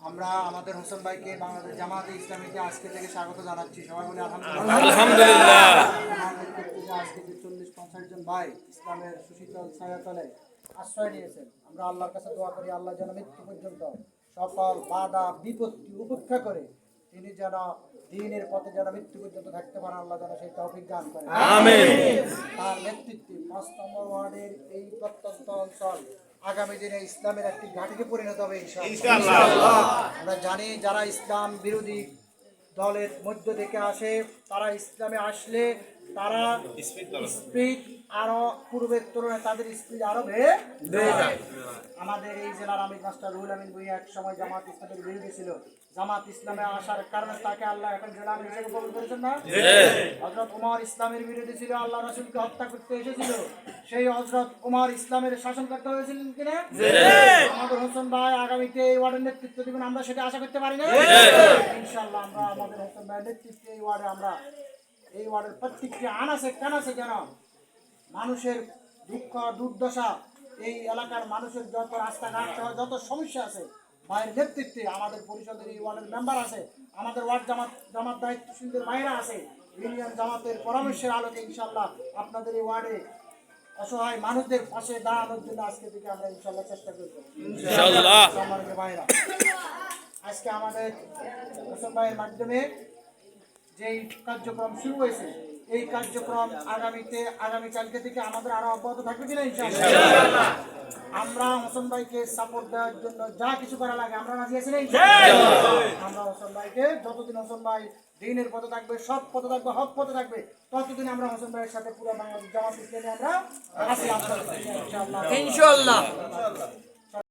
আমরা আমাদের হোসেন ভাইকে বাংলাদেশ জামাতে ইসলামীকে আজকে থেকে স্বাগত জানাচ্ছি। সবাই বলে আলহামদুলিল্লাহ। আজকে যে 40-50 জন ভাই ইসলামের সুশীতল ছায়াতলে আশ্রয় নিয়েছেন, আমরা আল্লাহর কাছে দোয়া করি আল্লাহ যেন মৃত্যু পর্যন্ত সকল বাধা বিপত্তি উপেক্ষা করে তিনি যেন দ্বীনের পথে যেন মৃত্যু পর্যন্ত থাকতে পারেন, আল্লাহ যেন সেই তৌফিক দান করেন। আমিন। তার নেতৃত্বে 5 নম্বর ওয়ার্ডের এই প্রত্যন্ত অঞ্চল আগামী দিনে ইসলামের একটি ঘাঁটিতে পরিণত হবে ইনশাআল্লাহ। আমরা জানি যারা ইসলাম বিরোধী দলের মধ্য থেকে আসে তারা ইসলামে আসলে তারা স্পিড আরো পূর্বের তুলনায় তাদের স্পিড আরো বেড়ে যায়। আমাদের এই জেলার আমির মাস্টার রুহুল আমিন ভূঁইয়া এক সময় জামাত ইসলামের বিরোধী ছিল। জামাত ইসলামে আসার কারণে তাকে আল্লাহ এখন জেলা আমির হিসেবে কবুল করেছেন না? হযরত ওমর ইসলামের বিরোধী ছিল, আল্লাহ রাসূলকে হত্যা করতে এসেছিল, সেই হযরত ওমর ইসলামের শাসন করতে হয়েছিলেন কিনা? আমাদের হোসেন ভাই আগামীতে এই ওয়ার্ডের নেতৃত্ব দিবেন, আমরা সেটা আশা করতে পারি না? ইনশাআল্লাহ আমরা আমাদের হোসেন ভাইয়ের নেতৃত্বে এই ওয়ার্ডে আমরা এই ওয়ার্ডের প্রত্যেকটি আনাচে কানাচে যেন মানুষের দুঃখ দুর্দশা, এই এলাকার মানুষের যত রাস্তাঘাট সহ যত সমস্যা আছে ভাইয়ের নেতৃত্বে, আমাদের পরিষদের এই ওয়ার্ডের মেম্বার আছে, আমাদের ওয়ার্ড জামাত দায়িত্বশীলদের ভাইরা আছে, ইউনিয়ন জামাতের পরামর্শের আলোকে ইনশাআল্লাহ আপনাদের এই ওয়ার্ডে অসহায় মানুষদের পাশে দাঁড়ানোর জন্য আজকে থেকে আমরা ইনশাআল্লাহ চেষ্টা করব ইনশাআল্লাহ। সম্মানিত ভাইরা, আজকে আমাদের হোসেন ভাইয়ের মাধ্যমে যেই কার্যক্রম শুরু হয়েছে এই কার্যক্রম আগামীকালকে থেকে আমাদের আরো অব্যাহত থাকবে কিনা ইনশাআল্লাহ। আমরা হোসেন ভাইকে সাপোর্ট দেওয়ার জন্য যা কিছু করা লাগে আমরা রাজি আছি না ইনশাআল্লাহ। আমরা হোসেন ভাইকে যতদিন হোসেন ভাই দ্বীনের পথে থাকবে, সৎ পথে থাকবে, হক পথে থাকবে, ততদিন আমরা হোসেন ভাইয়ের সাথে পুরো বাংলাদেশ জামাত ইসলামী আমরা আছি ইনশাআল্লাহ।